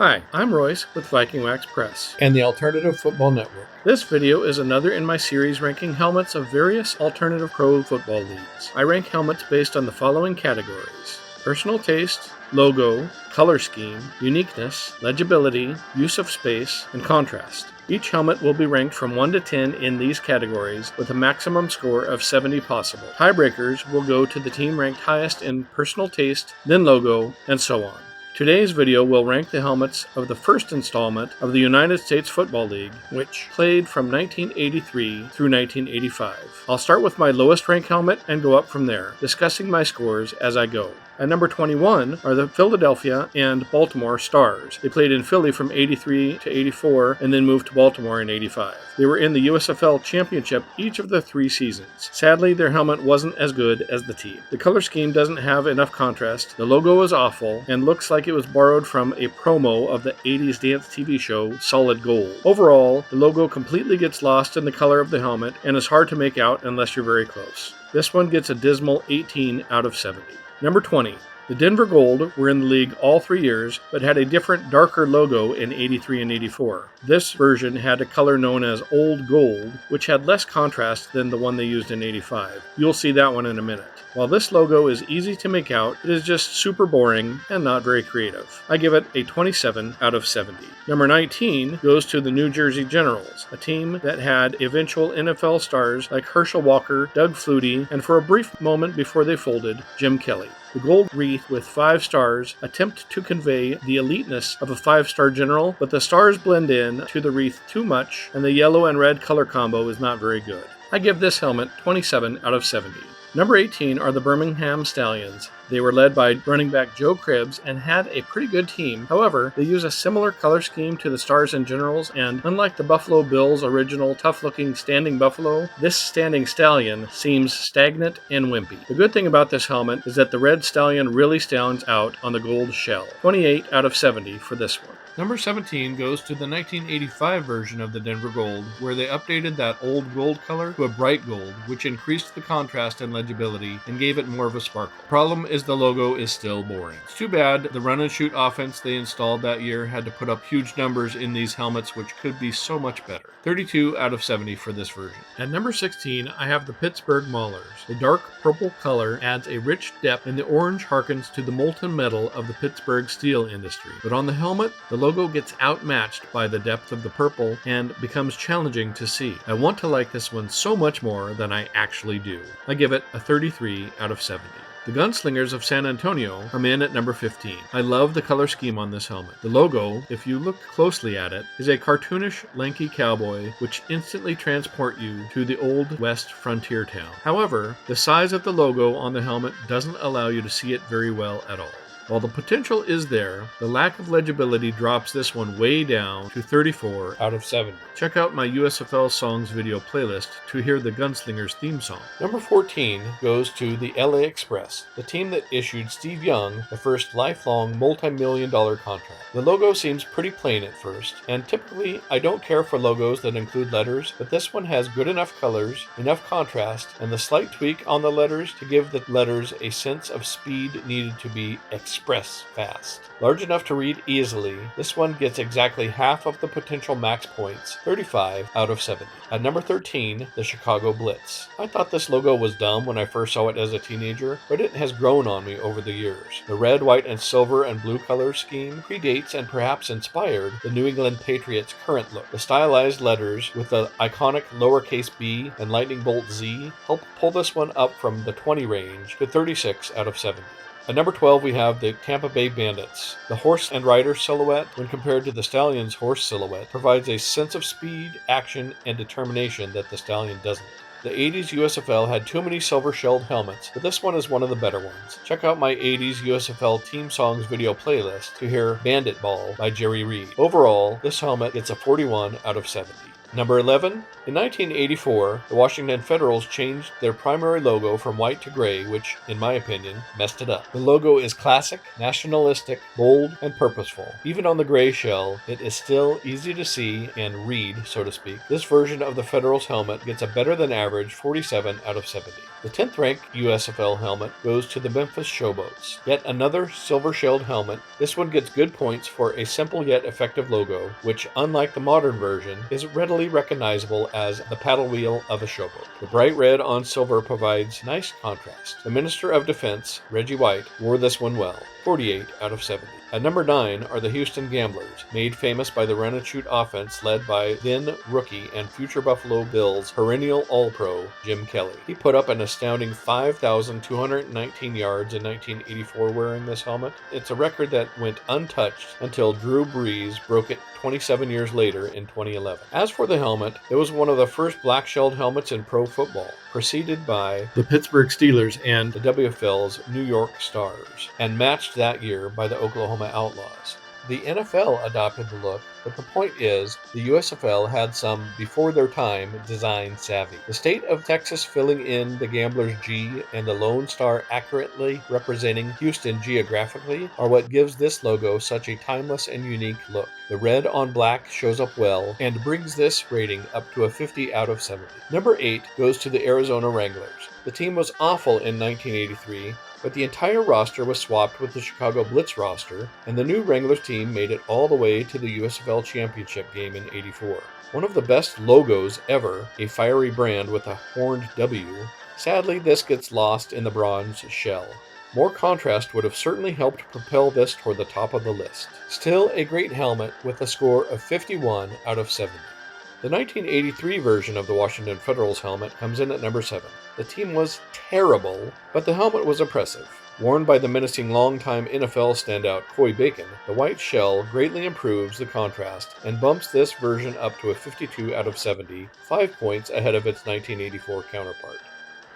Hi, I'm Royce with Viking Wax Press and the Alternative Football Network. This video is another in my series ranking helmets of various alternative pro football leagues. I rank helmets based on the following categories: personal taste, logo, color scheme, uniqueness, legibility, use of space, and contrast. Each helmet will be ranked from 1 to 10 in these categories with a maximum score of 70 possible. Tiebreakers will go to the team ranked highest in personal taste, then logo, and so on. Today's video will rank the helmets of the first installment of the United States Football League, which played from 1983 through 1985. I'll start with my lowest rank helmet and go up from there, discussing my scores as I go. At number 21 are the Philadelphia and Baltimore Stars. They played in Philly from 83 to 84 and then moved to Baltimore in 85. They were in the USFL Championship each of the 3 seasons. Sadly, their helmet wasn't as good as the team. The color scheme doesn't have enough contrast, the logo is awful, and looks like it was borrowed from a promo of the 80s dance TV show Solid Gold. Overall, the logo completely gets lost in the color of the helmet and is hard to make out unless you're very close. This one gets a dismal 18 out of 70. Number 20. The Denver Gold were in the league all 3 years, but had a different, darker logo in 83 and 84. This version had a color known as Old Gold, which had less contrast than the one they used in 85. You'll see that one in a minute. While this logo is easy to make out, it is just super boring and not very creative. I give it a 27 out of 70. Number 19 goes to the New Jersey Generals, a team that had eventual NFL stars like Herschel Walker, Doug Flutie, and for a brief moment before they folded, Jim Kelly. The gold wreath with 5 stars attempt to convey the eliteness of a 5-star general, but the stars blend in to the wreath too much, and the yellow and red color combo is not very good. I give this helmet 27 out of 70. Number 18 are the Birmingham Stallions. They were led by running back Joe Cribbs and had a pretty good team. However, they use a similar color scheme to the Stars and Generals, and unlike the Buffalo Bills' original tough-looking standing buffalo, this standing stallion seems stagnant and wimpy. The good thing about this helmet is that the red stallion really stands out on the gold shell. 28 out of 70 for this one. Number 17 goes to the 1985 version of the Denver Gold, where they updated that old gold color to a bright gold, which increased the contrast and legibility and gave it more of a sparkle. Problem is the logo is still boring. It's too bad the run and shoot offense they installed that year had to put up huge numbers in these helmets, which could be so much better. 32 out of 70 for this version. At number 16, I have the Pittsburgh Maulers. The dark purple color adds a rich depth, and the orange harkens to the molten metal of the Pittsburgh steel industry. But on the helmet, the logo gets outmatched by the depth of the purple and becomes challenging to see. I want to like this one so much more than I actually do. I give it a 33 out of 70. The Gunslingers of San Antonio come in at number 15. I love the color scheme on this helmet. The logo, if you look closely at it, is a cartoonish, lanky cowboy which instantly transport you to the old west frontier town. However, the size of the logo on the helmet doesn't allow you to see it very well at all. While the potential is there, the lack of legibility drops this one way down to 34 out of 70. Check out my USFL Songs video playlist to hear the Gunslingers theme song. Number 14 goes to the LA Express, the team that issued Steve Young the first lifelong multi-million-dollar contract. The logo seems pretty plain at first, and typically I don't care for logos that include letters, but this one has good enough colors, enough contrast, and the slight tweak on the letters to give the letters a sense of speed needed to be express fast. Large enough to read easily, this one gets exactly half of the potential max points, 35 out of 70. At number 13, the Chicago Blitz. I thought this logo was dumb when I first saw it as a teenager, but it has grown on me over the years. The red, white, and silver and blue color scheme predates and perhaps inspired the New England Patriots' current look. The stylized letters with the iconic lowercase b and lightning bolt Z help pull this one up from the 20 range to 36 out of 70. At number 12, we have the Tampa Bay Bandits. The horse and rider silhouette, when compared to the Stallion's horse silhouette, provides a sense of speed, action, and determination that the Stallion doesn't. The 80s USFL had too many silver-shelled helmets, but this one is one of the better ones. Check out my 80s USFL Team Songs video playlist to hear Bandit Ball by Jerry Reed. Overall, this helmet gets a 41 out of 70. Number 11. In 1984, the Washington Federals changed their primary logo from white to gray, which, in my opinion, messed it up. The logo is classic, nationalistic, bold, and purposeful. Even on the gray shell, it is still easy to see and read, so to speak. This version of the Federals helmet gets a better than average 47 out of 70. The 10th ranked USFL helmet goes to the Memphis Showboats. Yet another silver-shelled helmet. This one gets good points for a simple yet effective logo, which, unlike the modern version, is readily recognizable as the paddle wheel of a showboat. The bright red on silver provides nice contrast. The Minister of Defense, Reggie White, wore this one well. 48 out of 70. At number 9 are the Houston Gamblers, made famous by the run-and-shoot offense led by then rookie and future Buffalo Bills perennial All-Pro Jim Kelly. He put up an astounding 5,219 yards in 1984 wearing this helmet. It's a record that went untouched until Drew Brees broke it 27 years later in 2011. As for the helmet, it was one of the first black-shelled helmets in pro football, preceded by The Pittsburgh Steelers and the WFL's New York Stars, and matched that year by the Oklahoma Outlaws. The NFL adopted the look, but the point is, the USFL had some before-their-time design savvy. The state of Texas filling in the Gambler's G and the Lone Star accurately representing Houston geographically are what gives this logo such a timeless and unique look. The red on black shows up well and brings this rating up to a 50 out of 70. Number 8 goes to the Arizona Wranglers. The team was awful in 1983, but the entire roster was swapped with the Chicago Blitz roster, and the new Wranglers team made it all the way to the USFL Championship game in '84. One of the best logos ever, a fiery brand with a horned W. Sadly, this gets lost in the bronze shell. More contrast would have certainly helped propel this toward the top of the list. Still a great helmet with a score of 51 out of 70. The 1983 version of the Washington Federals helmet comes in at number 7. The team was terrible, but the helmet was impressive. Worn by the menacing longtime NFL standout Coy Bacon, the white shell greatly improves the contrast and bumps this version up to a 52 out of 70, 5 points ahead of its 1984 counterpart.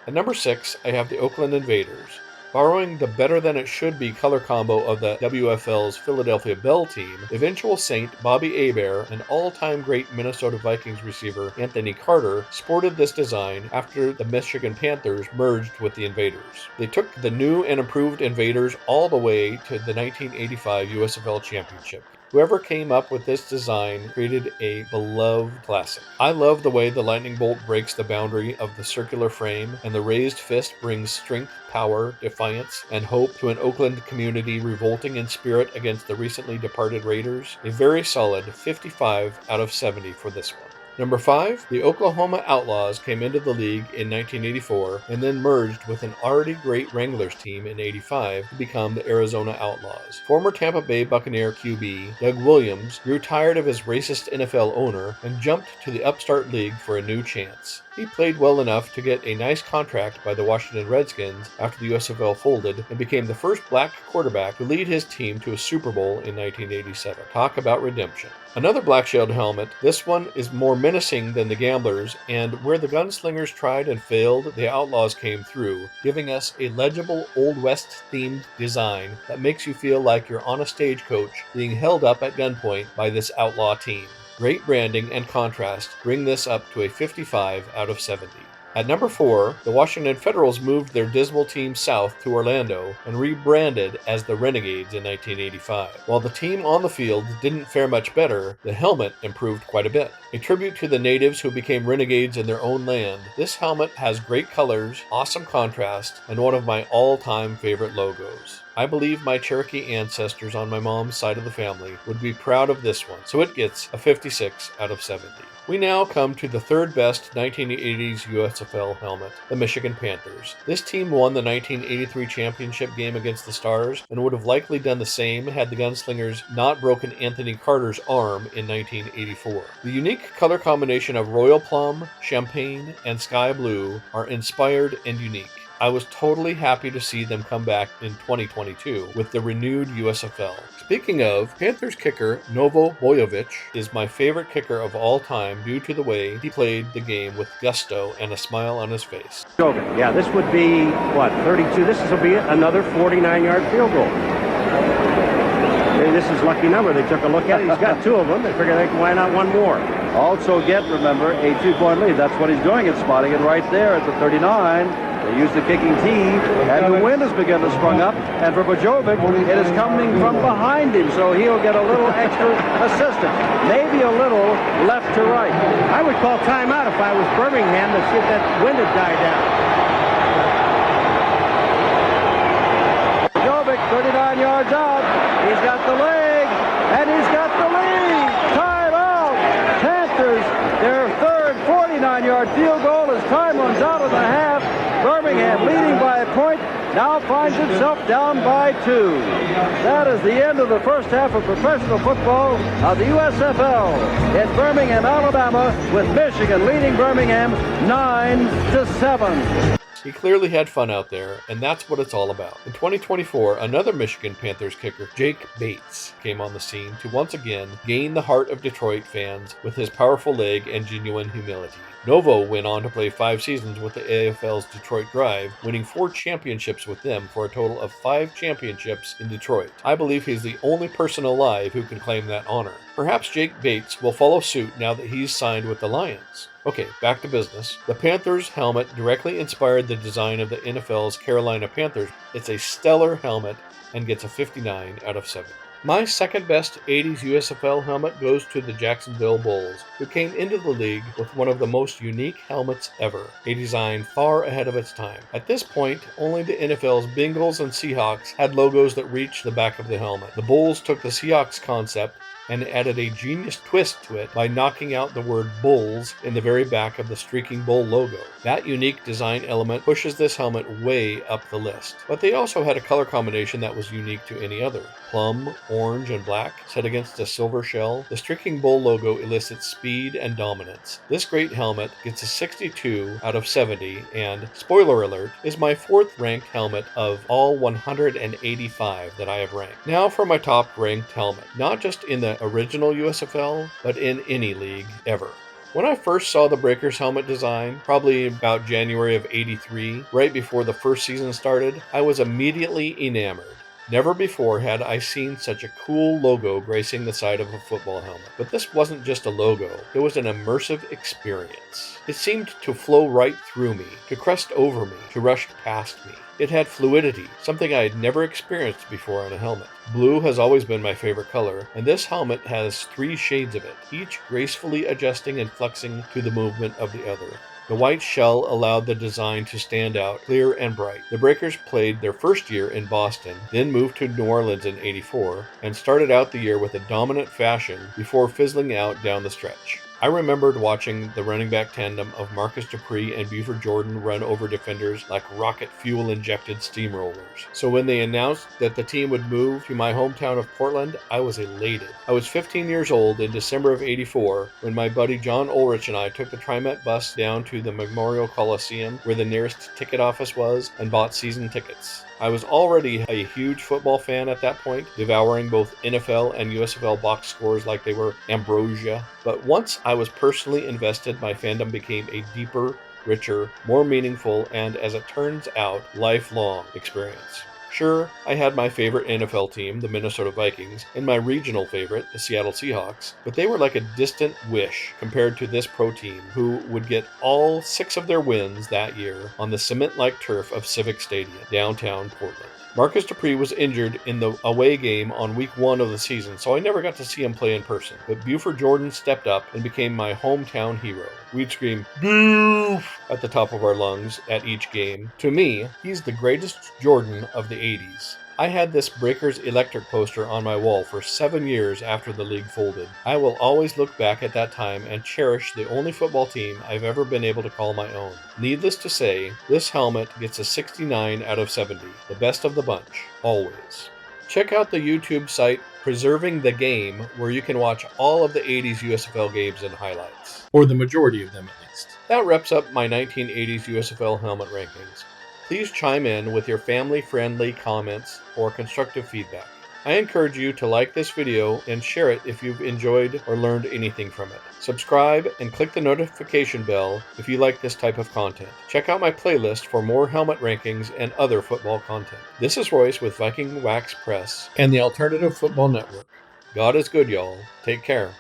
At number 6, I have the Oakland Invaders. Borrowing the better-than-it-should-be color combo of the WFL's Philadelphia Bell team, eventual Saint Bobby Hebert and all-time great Minnesota Vikings receiver Anthony Carter sported this design after the Michigan Panthers merged with the Invaders. They took the new and improved Invaders all the way to the 1985 USFL Championship. Whoever came up with this design created a beloved classic. I love the way the lightning bolt breaks the boundary of the circular frame, and the raised fist brings strength, power, defiance, and hope to an Oakland community revolting in spirit against the recently departed Raiders. A very solid 55 out of 70 for this one. Number 5, the Oklahoma Outlaws came into the league in 1984 and then merged with an already great Wranglers team in '85 to become the Arizona Outlaws. Former Tampa Bay Buccaneer QB Doug Williams grew tired of his racist NFL owner and jumped to the upstart league for a new chance. He played well enough to get a nice contract by the Washington Redskins after the USFL folded and became the first black quarterback to lead his team to a Super Bowl in 1987. Talk about redemption. Another black-shelled helmet, this one is more menacing than the Gamblers, and where the Gunslingers tried and failed, the Outlaws came through, giving us a legible Old West-themed design that makes you feel like you're on a stagecoach being held up at gunpoint by this outlaw team. Great branding and contrast bring this up to a 55 out of 70. At number 4, the Washington Federals moved their dismal team south to Orlando and rebranded as the Renegades in 1985. While the team on the field didn't fare much better, the helmet improved quite a bit. A tribute to the natives who became renegades in their own land, this helmet has great colors, awesome contrast, and one of my all-time favorite logos. I believe my Cherokee ancestors on my mom's side of the family would be proud of this one, so it gets a 56 out of 70. We now come to the third best 1980s USFL helmet, the Michigan Panthers. This team won the 1983 championship game against the Stars and would have likely done the same had the Gunslingers not broken Anthony Carter's arm in 1984. The unique color combination of royal plum, champagne, and sky blue are inspired and unique. I was totally happy to see them come back in 2022 with the renewed USFL. Speaking of, Panthers kicker Novo Bojovic is my favorite kicker of all time due to the way he played the game with gusto and a smile on his face. Yeah, this would be, 32? This will be another 49-yard field goal. Maybe this is lucky number. They took a look at it. He's got 2 of them. They figured, why not 1 more? Also remember, a 2-point lead. That's what he's doing. It's spotting it right there at the 39. They use the kicking tee, and the wind has begun to sprung up. And for Bojovic, it is coming from behind him, so he'll get a little extra assistance. Maybe a little left to right. I would call timeout if I was Birmingham to see if that wind had died down. 39 yards out. He's got the leg, and he's got the lead. Time out. Panthers, their third 49-yard field goal as time runs out of the half. Birmingham leading by a point, now finds itself down by 2. That is the end of the first half of professional football of the USFL in Birmingham, Alabama, with Michigan leading Birmingham 9-7. He clearly had fun out there, and that's what it's all about. In 2024, another Michigan Panthers kicker, Jake Bates, came on the scene to once again gain the heart of Detroit fans with his powerful leg and genuine humility. Novo went on to play 5 seasons with the AFL's Detroit Drive, winning 4 championships with them for a total of 5 championships in Detroit. I believe he's the only person alive who can claim that honor. Perhaps Jake Bates will follow suit now that he's signed with the Lions. Okay, back to business. The Panthers helmet directly inspired the design of the NFL's Carolina Panthers. It's a stellar helmet and gets a 59 out of 70. My second best 80s USFL helmet goes to the Jacksonville Bulls, who came into the league with one of the most unique helmets ever, a design far ahead of its time. At this point, only the NFL's Bengals and Seahawks had logos that reached the back of the helmet. The Bulls took the Seahawks concept and added a genius twist to it by knocking out the word Bulls in the very back of the streaking bull logo. That unique design element pushes this helmet way up the list. But they also had a color combination that was unique to any other. Plum, orange, and black set against a silver shell. The streaking bull logo elicits speed and dominance. This great helmet gets a 62 out of 70 and, spoiler alert, is my 4th ranked helmet of all 185 that I have ranked. Now for my top ranked helmet, not just in the original USFL, but in any league ever. When I first saw the Breakers helmet design, probably about January of '83, right before the first season started, I was immediately enamored. Never before had I seen such a cool logo gracing the side of a football helmet. But this wasn't just a logo, it was an immersive experience. It seemed to flow right through me, to crest over me, to rush past me. It had fluidity, something I had never experienced before on a helmet. Blue has always been my favorite color, and this helmet has 3 shades of it, each gracefully adjusting and flexing to the movement of the other. The white shell allowed the design to stand out clear and bright. The Breakers played their first year in Boston, then moved to New Orleans in '84, and started out the year with a dominant fashion before fizzling out down the stretch. I remembered watching the running back tandem of Marcus Dupree and Buford Jordan run over defenders like rocket fuel-injected steamrollers. So when they announced that the team would move to my hometown of Portland, I was elated. I was 15 years old in December of '84 when my buddy John Ulrich and I took the TriMet bus down to the Memorial Coliseum, where the nearest ticket office was, and bought season tickets. I was already a huge football fan at that point, devouring both NFL and USFL box scores like they were ambrosia. But once I was personally invested, my fandom became a deeper, richer, more meaningful, and, as it turns out, lifelong experience. Sure, I had my favorite NFL team, the Minnesota Vikings, and my regional favorite, the Seattle Seahawks, but they were like a distant wish compared to this pro team, who would get all 6 of their wins that year on the cement-like turf of Civic Stadium, downtown Portland. Marcus Dupree was injured in the away game on week 1 of the season, so I never got to see him play in person. But Buford Jordan stepped up and became my hometown hero. We'd scream, "Boof!" at the top of our lungs at each game. To me, he's the greatest Jordan of the 80s. I had this Breakers Electric poster on my wall for 7 years after the league folded. I will always look back at that time and cherish the only football team I've ever been able to call my own. Needless to say, this helmet gets a 69 out of 70, the best of the bunch, always. Check out the YouTube site Preserving the Game, where you can watch all of the 80s USFL games and highlights. or the majority of them at least. That wraps up my 1980s USFL helmet rankings. Please chime in with your family-friendly comments or constructive feedback. I encourage you to like this video and share it if you've enjoyed or learned anything from it. Subscribe and click the notification bell if you like this type of content. Check out my playlist for more helmet rankings and other football content. This is Royce with Viking Wax Press And the Alternative Football Network. God is good, y'all. Take care.